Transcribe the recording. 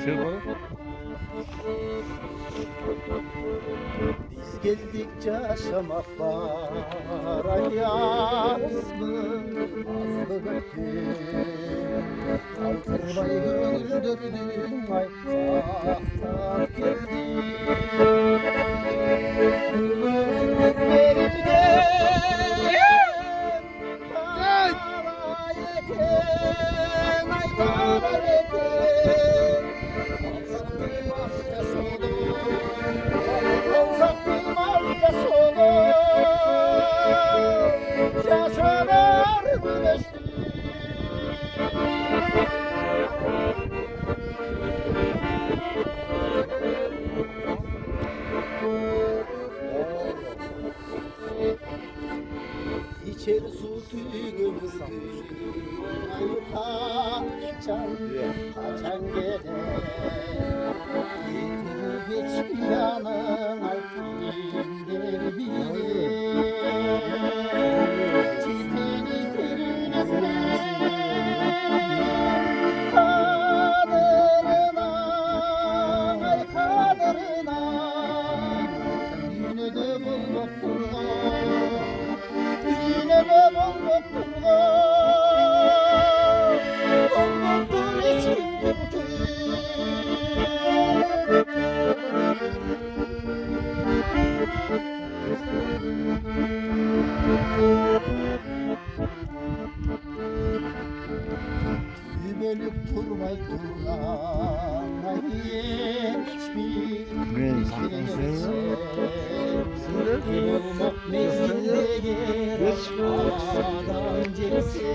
Şey var. Biz geldikçe yaşamak var ay yaz mı az mı Altırmayı güldürdüm ay sahtan geldim İçeri su gömüldü kaçan gene Yeter hiçbir yanın altındır bilir Çizmeni terine kadırına ay kadırına Yine de bulduk Yine de bulduk Bulduktur içimdir Bölüp durmay duran hiçbir Olmak mezinde yer adam cinsi